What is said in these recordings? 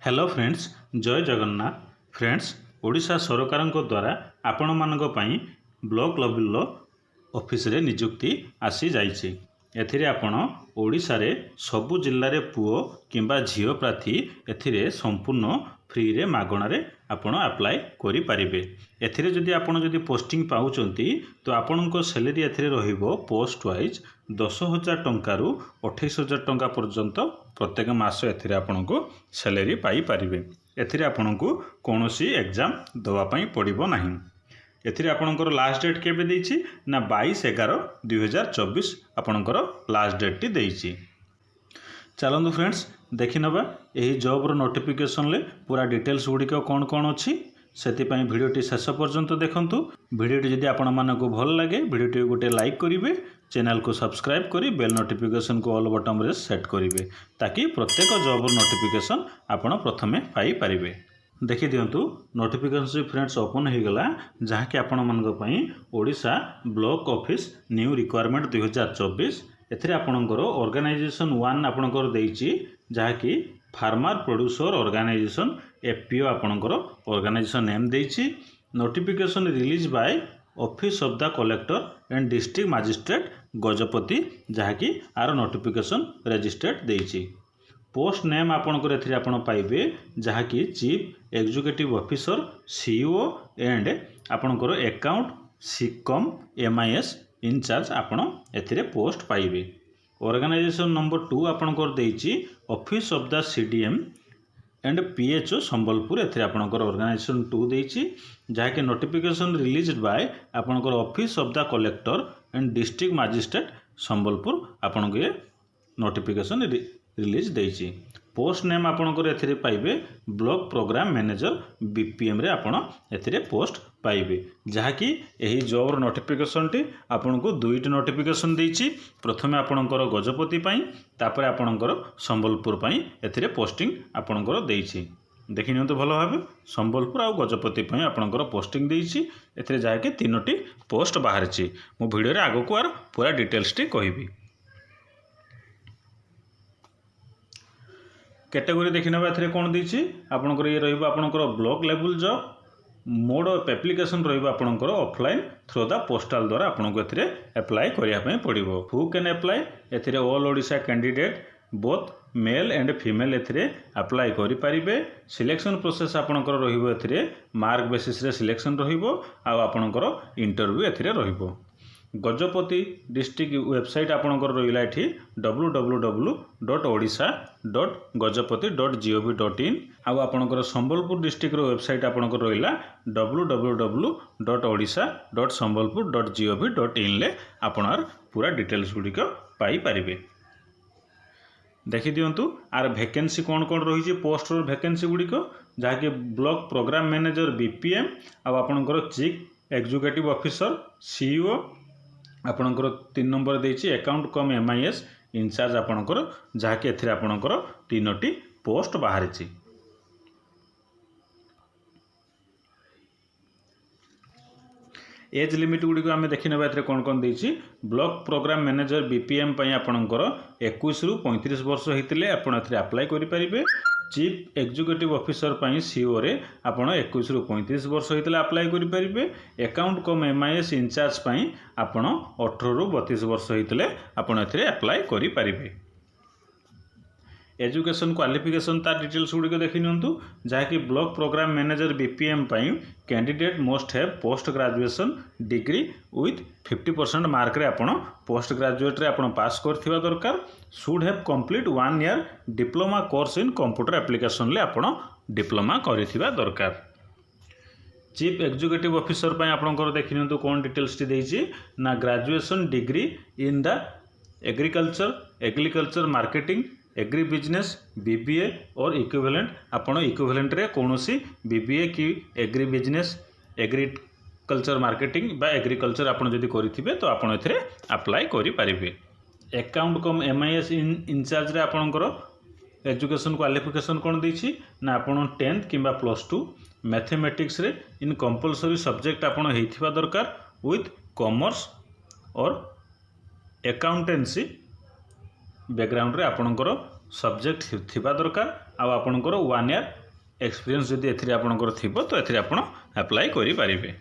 Hello friends, जय Jagannath. Friends, Odisha सरकार द्वारा आपण मानक पई ब्लॉक लेवल ऑफिस रे नियुक्ति आसी जाइछि। एथिरे आपण ओडिशा रे सबु जिल्ला रे पुओ किंबा झियो प्रार्थी एथिरे संपूर्ण फ्री रे मागणा रे आपण अप्लाई करि परिबे। एथिरे जदि आपण जदि पोस्टिंग पाउचंती तो आपणको सैलरी एथिरे रहिबो पोस्ट वाइज 10,000 टंका रु 28,000 टंका पर्यंत प्रत्येक मास एथिरे आपणको सैलरी पाई परिबे। एथिरे आपणको कोनोसी एग्जाम दवा पई पड़िबो नाही। एथिरे आपणकर लास्ट डेट केबे देइछि ना 22/11/2024 आपणकर लास्ट डेट टी देइछि। चलंतु फ्रेंड्स देखि नबा एही जॉब रो नोटिफिकेशन ले पूरा डिटेल्स गुडिक कोन कोन अछि। सेतिपई भिडियोटी शेष पर्यंत देखंतु। भिडियोटी जदि आपण मानको भल लागे भिडियोटी गोटे लाइक करिवे, चैनल को सब्सक्राइब करी बेल नोटिफिकेशन को ऑल बटन रे सेट करिवे ताकि प्रत्येक जॉब रो नोटिफिकेशन आपण प्रथमे पाई परिवे। देखि दियंतु नोटिफिकेशन फ्रेंड्स ओपन हो गला जहाँ कि आपण मानको पई Odisha block office new requirement 2024। एथिरे आपणकर ऑर्गेनाइजेशन 1 आपणकर देइछि जहाँ कि फार्मर प्रोड्यूसर ऑर्गेनाइजेशन एफपीओ आपणकर ऑर्गेनाइजेशन नेम देइछि। Notification release by office of the collector and district magistrate Gajapati जहाँ कि आर नोटिफिकेशन रजिस्टर्ड देइछि। पोस्ट नेम आपणकर एथिरे आपण पाइबे जहाँ कि chief executive officer CEO and आपणकर अकाउंट सिकम एमआईएस इंचार्ज आपण एथिरे पोस्ट पाइबे। ऑर्गेनाइजेशन नंबर 2 आपणकर देइछि office of the CDM and PHO Sambalpur एथिरे आपणकर ऑर्गेनाइजेशन 2 देइछि जहाँ कि नोटिफिकेशन रिलीज्ड बाय आपणकर office of the collector and district magistrate Sambalpur आपणके नोटिफिकेशन रिलीज देइछि। पोस्ट नेम आपणकर एथिरे पाइबे ब्लॉक प्रोग्राम मैनेजर बीपीएम रे आपण एथिरे पोस्ट पाइबे जहाँ कि एही जॉब नोटिफिकेशन टी आपनको दुईटी नोटिफिकेशन देइछि। प्रथमे आपणकर गजपति पई तापर आपणकर संबलपुर पई एथिरे पोस्टिंग आपणकर देइछि। देखि नियंतु भलो भाबे संबलपुर आ गजपति पई आपणकर पोस्टिंग देइछि। एथिरे जाय कि तीनोटी पोस्ट बाहरछि। मो वीडियो रे आगो को आर पूरा डिटेल्स टी कहिबी। कैटेगरी देखि नबा एथिरे कोन देइछि आपणकर ये रहइबो आपणकर block level job. Mode of application रहइबो आपणकर ऑफलाइन थ्रू द पोस्टल द्वारा आपणको एथिरे अप्लाई करिया पई पड़िबो। हु कैन अप्लाई एथिरे all Odisha candidate both male and female एथिरे अप्लाई करि परिबे। सिलेक्शन प्रोसेस आपणकर रहिबो एथिरे मार्क बेसिस रे सिलेक्शन रहिबो आ आपणकर इंटरव्यू एथिरे रहिबो। गजपति डिस्ट्रिक्ट वेबसाइट आपणकर रहिला एठी www.odisha.gajapati.gov.in आ आपणकर संबलपुर डिस्ट्रिक्ट रो वेबसाइट आपणकर रहिला www.odisha.sambalpur.gov.in ले आपणार पूरा डिटेल्स गुडिक पाई परिबे। देखि दियंतु आर वैकेंसी कोन कोन रहिछि पोस्ट रो वैकेंसी गुडिक जहा कि ब्लॉक प्रोग्राम मैनेजर बीपीएम आ आपणकर चीफ एग्जीक्यूटिव ऑफिसर सीईओ आपणकर 3 नंबर देइछि अकाउंट कम एमआईएस इंचार्ज आपणकर जहा कि एथिरे आपणकर तीनोटी पोस्ट बाहरिछि। एज लिमिट गुडी को आम देखि नबा एथिरे कोन कोन देइछि ब्लॉक प्रोग्राम मैनेजर बीपीएम पई आपणकर 21 रु 35 वर्ष हेतिले आपण एथिरे अप्लाई करि परिबे। चीफ एग्जीक्यूटिव ऑफिसर पई सीईओ रे आपण 21 रु 35 वर्ष हेतिले अप्लाई करि परिबे। अकाउंट कम एमआईएस इंचार्ज पई आपण 18 रु 32 वर्ष हेतिले आपण एथिरे अप्लाई करि परिबे। एजुकेशन क्वालिफिकेशन तार डिटेल्स गुडी को देखि नियंतु जहा कि ब्लॉक प्रोग्राम मैनेजर बीपीएम पई candidate most have post graduation degree with 50% mark रे आपण पोस्ट ग्रेजुएट रे आपण पास करथिबा दरकार। Should have complete 1 year diploma course in computer application ले आपण डिप्लोमा करिथिबा दरकार। चीफ एग्जीक्यूटिव ऑफिसर पई आपणकर देखि नियंतु कोन डिटेल्स टी देइछि ना graduation degree in the agriculture marketing agri business BBA और इक्विवेलेंट आपण इक्विवेलेंट रे कोनोसी बीबीए की एग्री बिजनेस एग्रीकल्चर मार्केटिंग बा एग्रीकल्चर आपण जदि करिथिबे तो आपण एथिरे अप्लाई करि परिबे। अकाउंट कम एमआईएस इंचार्ज रे आपणकर एजुकेशन क्वालिफिकेशन कोन देछि ना आपण 10th किंबा +2 मैथमेटिक्स रे इन कंपलसरी सब्जेक्ट आपण हेइथिबा दरकार विथ कॉमर्स और अकाउंटेंसी बैकग्राउंड रे आपणकर सब्जेक्ट थिबा दरकार आउ आपणकर 1 ईयर एक्सपीरियंस जदि एथिरे आपणकर थिबो तो एथिरे आपण अप्लाई करि पारिबे।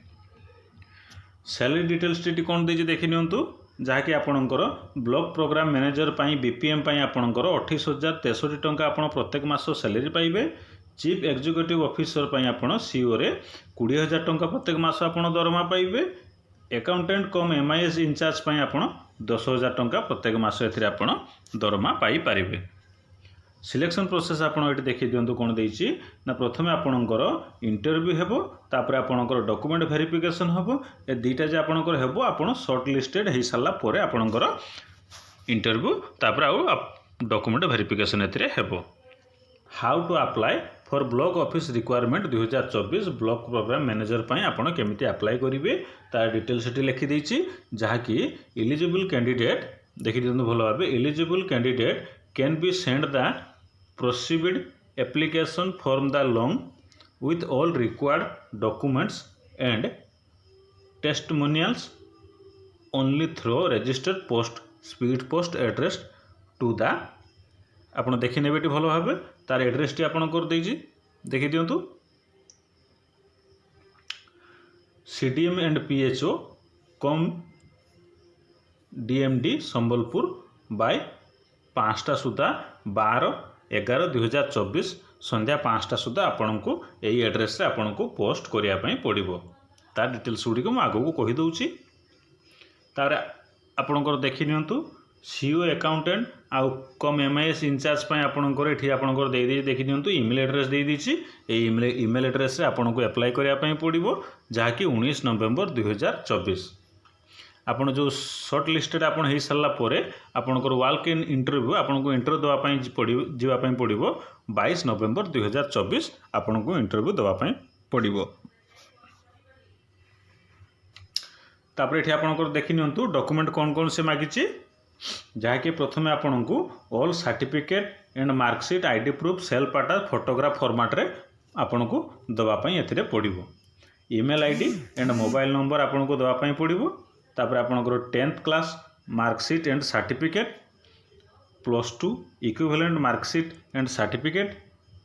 सैलरी डिटेल्स टी कौन देछि देखि नियंतु, जहाँकि आपणकर ब्लॉक प्रोग्राम मैनेजर पाई बीपीएम पाई आपणकर 28,063 टंका आपण प्रत्येक मास सैलरी पाइबे। चीफ एग्जीक्यूटिव ऑफिसर पाई आपण सीओ रे 20,000 टंका प्रत्येक मास आपण दरमा पाइबे। अकाउंटेंट कम एमआईएस इंचार्ज पाई आपण 10,000 टंका प्रत्येक मास एथिरे आपण दरमा पाई पारिबे। सिलेक्शन प्रोसेस आपण एटी देखि दियंतु कोन देछि ना, प्रथमे आपणकर इंटरव्यू हेबो, तापर आपणकर डॉक्यूमेंट वेरिफिकेशन हेबो। ए दुईटा जे आपणकर हेबो आपण शॉर्ट लिस्टेड हे साला परे आपणकर इंटरव्यू तापर आउ डॉक्यूमेंट वेरिफिकेशन एथिरे हेबो। How to apply for block office requirement 2024 block programme manager पाई आपण केमिति अप्लाई करिवे तार डिटेल्स एटी लिखि दैछि, जहाँकि एलिजिबल कैंडिडेट देखि दियंतु भलो भाबे। Eligible candidate can be send the proceed application form the long with all required documents and testimonials only through registered post speed post address to the आपण देखि नेबे भल भाव तार एड्रेस टी आपण कर देछि देखि दियंतु। CDM and PHO cum DMD Sambalpur by 5टा सुधा 12/11/2024 संध्या 5टा सुधा आपण को यही एड्रेस रे आपण को पोस्ट करिया पई पड़िबो। तार डिटेल्स गुडी को आगो को कहि दउची। तार आपणकर देखि नियंतु सीओ अकाउंटेंट आउ कम एमआईएस इंचार्ज पई आपणकर एठी आपणकर देइ देइ देखि नियंतु ईमेल एड्रेस देइ दिछि। ए ईमेल एड्रेस रे आपण को अप्लाई करिया पई पड़िबो, जहा कि 19 नवेम्बर 2024। आपण जो शॉर्ट लिस्टेड आपण हे सारा परे आपणकर वाल्क इन इंटरव्यू आपण को इंटरव्यू दवा पई जीवा पई पड़िबो 22 नवेम्बर 2024 आपण को इंटरव्यू दवा पई पड़िबो। तापर एठी आपणकर देखि नियंतु डॉक्यूमेंट कोन कोन से मागिछि, जहा कि प्रथमे आपण को all certificate and marksheet ID proof self attach photograph format रे आपण को दवा पई एथिरे पड़िबो। Email ID and mobile number आपण को दवा पई पड़िबो। तापर आपणकर 10th class marksheet and certificate, +2 equivalent marksheet and certificate,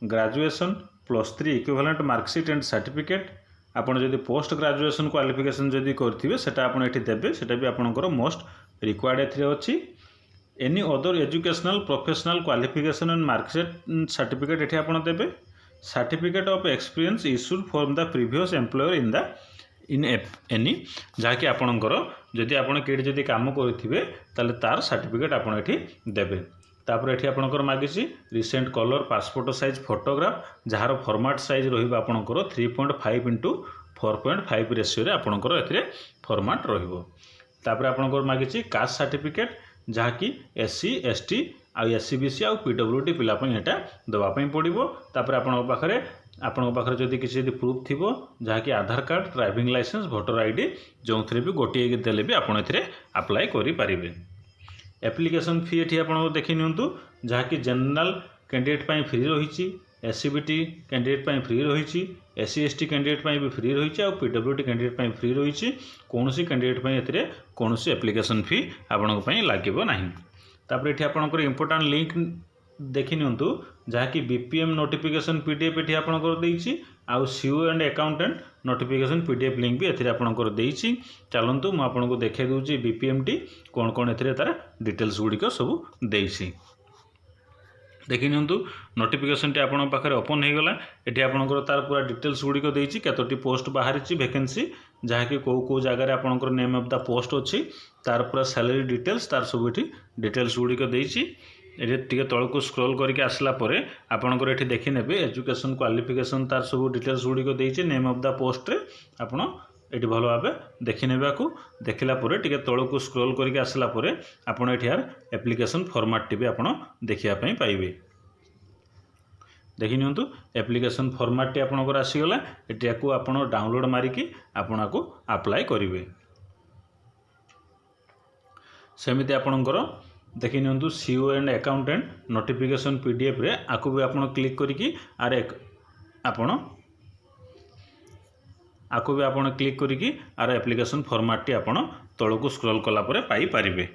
graduation +3 equivalent marksheet and certificate. आपण जदि पोस्ट ग्रेजुएशन क्वालिफिकेशन जदि करथिबे सेटा आपण एठी देबे, सेटा भी आपणकर मोस्ट रिक्वायर्ड एथिरे अछि। Any other educational professional qualification and marksheet certificate एठी आपण देबे। Certificate of experience issued from the previous employer in any, जहाँकि आपणकर जदि आपण केडी जदि काम करथिबे ताले तार सर्टिफिकेट आपण एठी देबे। तापर एठी आपणकर मागिछि recent colour passport size photograph, जहार फॉर्मेट साइज रहिबा आपणकर 3.5 × 4.5 रेशियो रे आपणकर एथिरे फॉर्मेट रहिबो। तापर आपणकर मागिछि कास्ट सर्टिफिकेट, जहाँकि एससी एसटी आ एससीबीसी आ पीडब्ल्यूडी पिला पई एटा दवा पई पड़िबो। तापर आपण पाखरे जदि किसी जदि प्रूफ थिबो, जहाँकि Aadhaar card, driving licence, voter ID जो थरे भी गोटे देले भी आपण एथिरे अप्लाई करि पारिबे। एप्लिकेशन फी एठी आपण देखि नियंतु, जहाँकि जनरल कैंडिडेट पई फ्री रहिछि, एससीबीटी कैंडिडेट पई फ्री रहिछि, एससी एसटी कैंडिडेट पई भी फ्री रहिछि आ पीडब्ल्यूडी कैंडिडेट पई फ्री रहिछि। कोनोसी कैंडिडेट पई एथिरे कोनोसी एप्लिकेशन फी आपण पई लागिबो नाही। तापर एठी आपणकर इंपोर्टेंट लिंक देखि नियंतु, जहाँकि बीपीएम नोटिफिकेशन पीडीएफ एठी आपणकर देइछि आ CO and accountant notification PDF link भी एथिरे आपणकर देइछि। चलंतु मु आपणको देखाइ दउछि बीपीएम टी कोन कोन एथिरे तार डिटेल्स गुडी को सब देइछि। देखि नियंतु नोटिफिकेशन टी आपण पाखरे ओपन हे गला। एठी आपणकर तार पूरा डिटेल्स गुडी को देइछि, केतोटी पोस्ट बाहरिछि वैकेंसी, जहाँकि को जगार आपणकर नेम ऑफ द पोस्ट अछि, तार पूरा सैलरी डिटेल्स तार सब एठी डिटेल्स गुडी को देइछि। एठी टिके तळको स्क्रॉल करके आसला परे आपणकर एठी देखि नेबे एजुकेशन क्वालिफिकेशन तार सब डिटेल्स गुडी को देइछि। नेम ऑफ द पोस्ट रे आपण एठी भलो भाबे देखि नेबाकू, देखिला परे टिके तळको स्क्रॉल करके आसला परे आपण एठी यार एप्लिकेशन फॉर्मेट टी भी आपण देखिया पई पाइबे। देखि नियंतु एप्लिकेशन फॉर्मेट टी आपणकर आसी गला। एटियाकू आपण डाउनलोड मारिकी आपणाकू अप्लाई करिवे। सेमिति आपणकर देखि नियंतु CO and accountant notification PDF रे आकू भी आपण क्लिक करिकी आर आपण आकू भी आपण क्लिक करिकी आर एप्लिकेशन फॉर्मेट टी आपण तळको स्क्रॉल कला परे पाई पारिबे।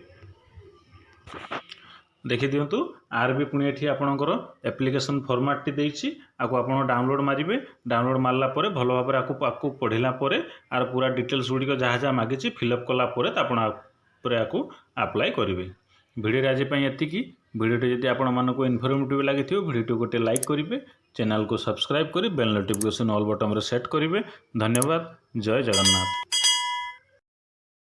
देखि दिंतु आर भी पुणी एठी आपणकर एप्लिकेशन फॉर्मेट देइछि आको आपण डाउनलोड मारिबे डाउनलोड मारला परे भलो भाबरे आको पढिला परे आर पूरा डिटेल्स गुडी जहाँ जहाँ मागिछि फिलअप कला परे आपण परे आको अप्लाई करिवे। भिडियो आज एतिकी भिडियोटी जदि आपण मानको इनफॉर्मेटिव लागिथियो भिडियोटी गोटे लाइक करिवे चैनल को सब्सक्राइब करी बेल नोटिफिकेशन ऑल बटन रे सेट करिवे। धन्यवाद। जय जगन्नाथ।